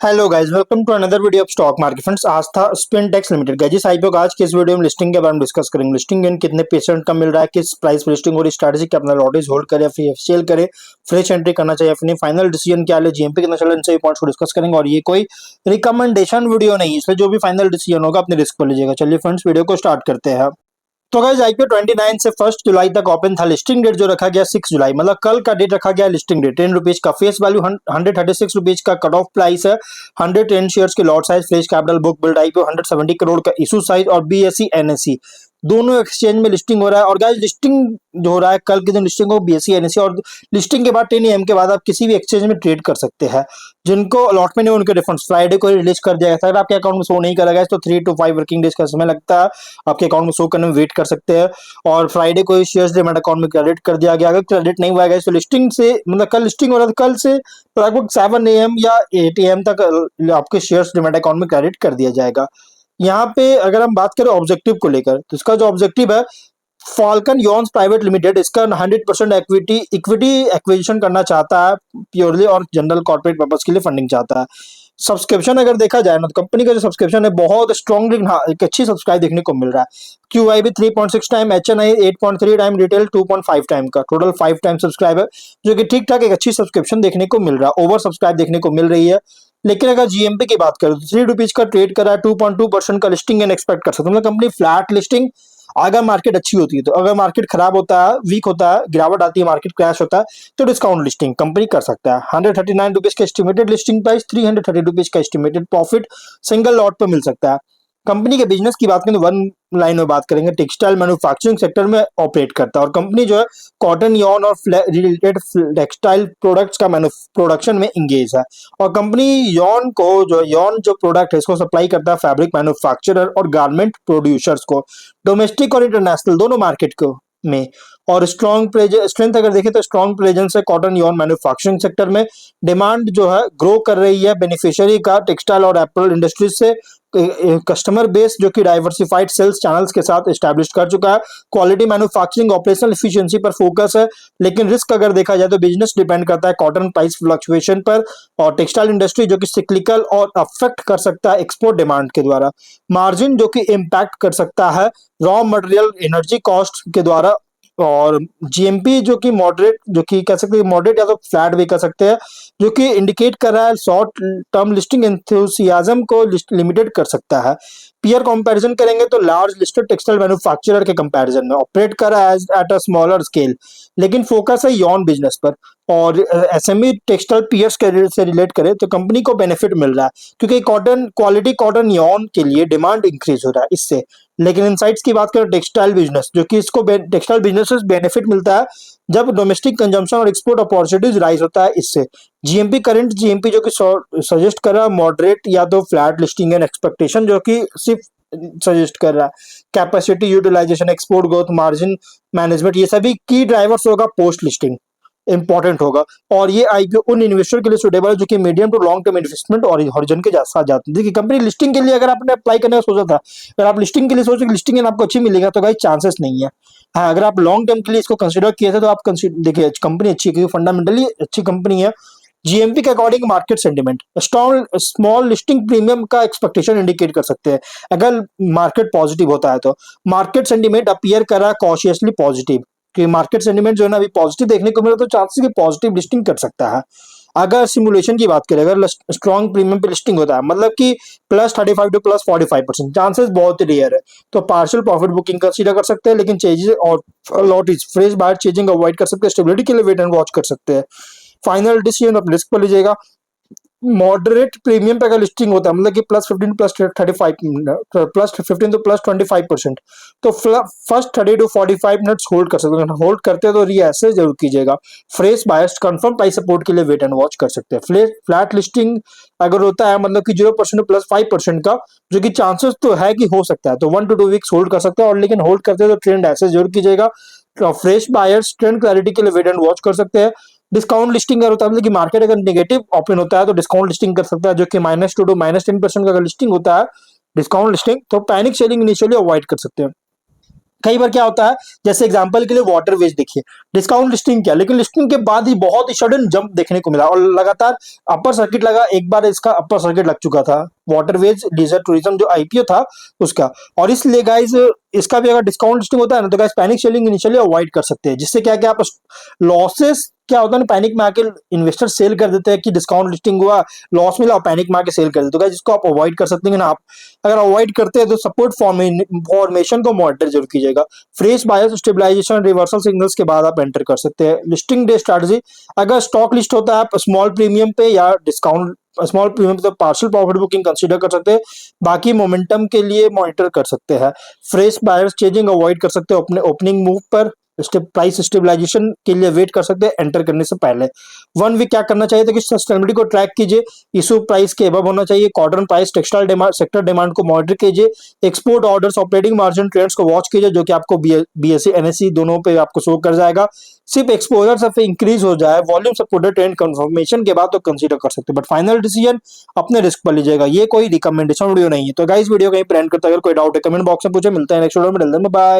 Hello guys, welcome to another video of stock market friends. Aastha Spintex limited का जिस IPO का आज के इस वीडियो में लिस्टिंग के बारे में डिस्कस करेंगे। लिस्टिंग गेन कितने परसेंट का मिल रहा है, किस प्राइस पर लिस्टिंग हो रही, स्ट्रैटेजी क्या, अपना लॉटेज होल्ड करे या फिर सेल करे, फ्रेश एंट्री करना चाहिए अपनी, फाइनल डिसीजन क्या ले, जीएमपी कितना चल रहा है, इन सभी पॉइंट्स को डिस्कस करेंगे। और ये कोई रिकमेंडेशन वीडियो नहीं है, इसलिए जो भी फाइनल डिसीजन होगा अपने रिस्क पर लीजिएगा। चलिए फ्रेंड्स, वीडियो को स्टार्ट करते हैं। तो गाइस, आईपीओ 29 से 1 जुलाई तक ओपन था। लिस्टिंग डेट जो रखा गया 6 जुलाई, मतलब कल का डेट रखा गया। लिस्टिंग डेट 10 रुपीज का, फेस वैल्यू 136 रुपीज का, कट ऑफ प्राइस है 110 शेयर्स के, lot size, fresh capital, book build IPO 170 crore का इशू साइज, और बीएसई एनएसई दोनों एक्सचेंज में लिस्टिंग हो रहा है। और गाइस, लिस्टिंग जो हो रहा है कल के दिन लिस्टिंग हो बीएसई एनएसई, और लिस्टिंग के बाद 10 AM के बाद आप किसी भी एक्सचेंज में ट्रेड कर सकते हैं। जिनको अलॉटमेंट है उनके रिफंड्स फ्राइडे को रिलीज कर दिया गया था। अगर आपके अकाउंट में शो नहीं करेगा तो 3 to 5 वर्किंग डेज का समय लगता है आपके अकाउंट में शो करने में, वेट कर सकते हैं। और फ्राइडे को शेयर्स डिमेट अकाउंट में क्रेडिट कर दिया गया। अगर क्रेडिट नहीं हुआ तो लिस्टिंग से, मतलब कल लिस्टिंग हो रहा था, कल से लगभग 7 AM या 8 AM तक आपके शेयर्स डिमेट अकाउंट में क्रेडिट कर दिया जाएगा। यहाँ पे अगर हम बात करें ऑब्जेक्टिव को लेकर, तो इसका जो ऑब्जेक्टिव है, फाल्कन यॉन्स प्राइवेट लिमिटेड इसका 100% इक्विटी एक्विजिशन करना चाहता है प्योरली, और जनरल कॉर्पोरेट पर्पस के लिए फंडिंग चाहता है। सब्सक्रिप्शन अगर देखा जाए ना, तो कंपनी का जो सब्सक्रिप्शन है बहुत स्ट्रॉन्ग, एक अच्छी सब्सक्राइब देखने को मिल रहा है। क्यूआई भी 3.6 time, HNI 8.3 time, retail 2.5 time का, टोटल 5 टाइम सब्सक्राइब है, जो कि ठीक ठाक एक अच्छी सब्सक्रिप्शन देखने को मिल रहा है। ओवर सब्सक्राइब देखने को मिल रही है। लेकिन अगर जीएमपी की बात करें तो 3 रुपीज का ट्रेड करा है, 2.2% का लिस्टिंग गेन एक्सपेक्ट कर सकते हैं। मतलब कंपनी फ्लैट लिस्टिंग, अगर मार्केट अच्छी होती है तो, अगर मार्केट खराब होता है, वीक होता है, गिरावट आती है, मार्केट क्रैश होता है, तो डिस्काउंट लिस्टिंग कंपनी कर सकता है। 139 रुपीज का एस्टिमेटेड लिस्टिंग प्राइस, 330 रुपीज का एस्टिमेटेड प्रॉफिट सिंगल लॉट पर मिल सकता है। कंपनी के बिजनेस की बात करें तो वन लाइन में बात करेंगे, टेक्सटाइल मैन्युफैक्चरिंग सेक्टर में ऑपरेट करता है। और कंपनी जो है कॉटन, यॉन और रिलेटेड टेक्सटाइल प्रोडक्ट्स का प्रोडक्शन में इंगेज है। और कंपनी यॉन जो प्रोडक्ट है इसको सप्लाई करता है फैब्रिक मैन्युफैक्चरर और गारमेंट प्रोड्यूसर्स को, डोमेस्टिक और इंटरनेशनल दोनों मार्केट को में। और स्ट्रेंथ अगर देखें तो स्ट्रॉन्ग प्रेजेंस है कॉटन यॉन मैन्युफैक्चरिंग सेक्टर में। डिमांड जो है ग्रो कर रही है बेनिफिशियरी का टेक्सटाइल और एप्पल इंडस्ट्रीज से। कस्टमर बेस जो कि डाइवर्सिफाइड सेल्स चैनल्स के साथ एस्टैब्लिश कर चुका है। क्वालिटी मैन्युफैक्चरिंग ऑपरेशनल एफिशिएंसी पर फोकस है। लेकिन रिस्क अगर देखा जाए तो बिजनेस डिपेंड करता है कॉटन प्राइस फ्लक्चुएशन पर, और टेक्सटाइल इंडस्ट्री जो कि सिक्लिकल और अफेक्ट कर सकता है एक्सपोर्ट डिमांड के द्वारा। मार्जिन जो कि इम्पैक्ट कर सकता है रॉ मटेरियल एनर्जी कॉस्ट के द्वारा। और जीएमपी जो कि मॉडरेट, जो कि कह सकते हैं मॉडरेट या तो फ्लैट भी कह सकते हैं, जो कि इंडिकेट कर रहा है शॉर्ट टर्म लिस्टिंग एंथुसियाज्म को लिमिटेड कर सकता है। पीयर कंपैरिजन करेंगे तो लार्ज लिस्टेड टेक्सटाइल मैन्युफैक्चरर के कंपैरिजन में ऑपरेट कर रहा है एट अ स्मॉलर स्केल, लेकिन फोकस है यॉन बिजनेस पर। और एसएमई टेक्सटाइल पीयर्स से रिलेट करें तो कंपनी को बेनिफिट मिल रहा है, क्योंकि क्वालिटी कॉटन यॉन के लिए डिमांड इंक्रीज हो रहा है इससे। लेकिन इनसाइट्स की बात करें टेक्सटाइल बिजनेस, जो कि इसको टेक्सटाइल बिजनेस से बेनिफिट मिलता है जब डोमेस्टिक कंजम्पशन और एक्सपोर्ट अपॉर्चुनिटीज राइज होता है इससे। जीएमपी जो कि सजेस्ट कर रहा है मॉडरेट या तो फ्लैट लिस्टिंग एंड एक्सपेक्टेशन, जो कि सिर्फ सजेस्ट कर रहा है। Capacity utilisation, export growth, margin management, ये सभी की ड्राइवर्स होगा पोस्ट लिस्टिंग, इंपॉर्टेंट होगा। और ये आईपीओ उन इन्वेस्टर के लिए सुटेबल है जो कि medium to long term investment और हॉरिजॉन के साथ जाते हैं। देखिए, कंपनी लिस्टिंग के लिए अगर आपने अप्लाई करने का सोचा था, अगर आप लिस्टिंग के लिए सोचे लिस्टिंग आपको अच्छी मिलेगा, तो भाई चांसेस नहीं है। हाँ, अगर आप लॉन्ग टर्म के लिए इसको कंसिडर किए थे तो आप देखिए कंपनी अच्छी है, क्योंकि फंडामेंटली अच्छी कंपनी है। जीएमपी के according market sentiment, small listing premium का एक्सपेक्टेशन इंडिकेट कर सकते हैं अगर मार्केट पॉजिटिव होता है तो। मार्केट सेंटिमेंट अपीयर कर रहा है कॉशियसली पॉजिटिव, कि मार्केट सेंटिमेंट जो है ना अभी पॉजिटिव देखने को मिला, तो चांसेस की पॉजिटिव लिस्टिंग कर सकता है। अगर सिमुलेशन की बात करें, अगर स्ट्रॉन्ग प्रीमियम पे लिस्टिंग होता है, मतलब कि +35 to +45%, चांसेस बहुत रेयर है, तो पार्शियल प्रॉफिट बुकिंग कंसीडर कर सकते हैं। लेकिन चेंजेस और lot is fresh buyer changing avoid कर सकते हैं। स्टेबिलिटी के लिए वेट एंड वॉच कर सकते हैं। फाइनल डिसीजन अपने रिस्क पर लीजिएगा। मॉडरेट प्रीमियम पे अगर लिस्टिंग होता है, मतलब कि +15 +35 +15 तो +25%, तो फर्स्ट 30 to 45 मिनट्स होल्ड कर सकते हैं। होल्ड करते हैं तो रीअसेस जरूर कीजिएगा। Fresh buyers confirm price support के लिए वेट एंड वॉच कर सकते हैं। फ्लैट लिस्टिंग अगर होता है, मतलब कि 0% to +5% का, जो कि चांसेस तो है कि हो सकता है, तो 1 to 2 वीक्स होल्ड कर सकते हैं। और लेकिन होल्ड करते हैं तो ट्रेंड ऐसे जरूर कीजिएगा। फ्रेश बायर्स ट्रेंड क्लैरिटी के लिए वेट एंड वॉच कर सकते हैं। डिस्काउंट लिस्टिंग अगर होता है, मतलब कि मार्केट अगर नेगेटिव ओपन होता है तो डिस्काउंट लिस्टिंग कर सकता है, जो कि -2 to -10% का अगर लिस्टिंग होता है डिस्काउंट लिस्टिंग, तो पैनिक सेलिंग इनिशियली अवॉइड कर सकते हैं। कई बार क्या होता है, जैसे एग्जांपल के लिए वाटरवेज देखिए, डिस्काउंट लिस्टिंग किया, लेकिन लिस्टिंग के बाद ही बहुत ही सडन जंप देखने को मिला और लगातार अपर सर्किट लगा। एक बार इसका अपर सर्किट लग चुका था वाटरवेज लीजर टूरिज्म जो आईपीओ था उसका। और इसलिए गाइज इसका भी अगर डिस्काउंट लिस्टिंग होता है ना, तो guys panic selling initially avoid कर सकते हैं, जिससे क्या क्या आप लॉसेस क्या होता है ना, पैनिक में आके इन्वेस्टर सेल कर देते हैं कि डिस्काउंट लिस्टिंग हुआ, लॉस मिला और पैनिक में आके सेल कर देते हैं। तो गाइज इसको आप अवॉइड कर सकते हैं ना। आप अगर अवॉइड करते हैं तो सपोर्ट फॉर्मेशन को मॉनिटर जरूर कीजिएगा। Fresh buyers stabilisation reversal signals के बाद आप एंटर कर सकते हैं। लिस्टिंग डे स्ट्रेटजी, अगर स्टॉक लिस्ट होता है आप स्मॉल प्रीमियम पे या डिस्काउंट स्मॉल प्रीमियम तो पार्शियल प्रॉफिट बुकिंग कंसीडर कर सकते हैं, बाकी मोमेंटम के लिए मॉनिटर कर सकते हैं। फ्रेश बायर्स चेंजिंग अवॉइड कर सकते हैं अपने ओपनिंग मूव पर। प्राइस स्टेबलाइजेशन के लिए वेट कर सकते हैं एंटर करने से पहले। 1 वीक क्या करना चाहिए था कि सस्टेनेबिलिटी को ट्रैक कीजिए, इशू प्राइस के अबव होना चाहिए, cotton price textile demand sector demand को मॉनिटर कीजिए, export orders operating margin trends को वॉच कीजिए, जो कि आपको बीएसई एनएससी दोनों पे आपको शो कर जाएगा। सिर्फ एक्सपोजर सब इंक्रीज हो जाए, वॉल्यूम सपोर्टेड ट्रेंड कंफर्मेशन के बाद तो कंसीडर कर सकते हैं, बट फाइनल डिसीजन अपने रिस्क पर लीजिएगा। ये कोई रिकमेंडेशन वीडियो नहीं है। तो गाइस वीडियो कहीं पर एंड करते हैं, अगर कोई डाउट है कमेंट बॉक्स में पूछे। मिलते हैं नेक्स्ट वीडियो में, बाय।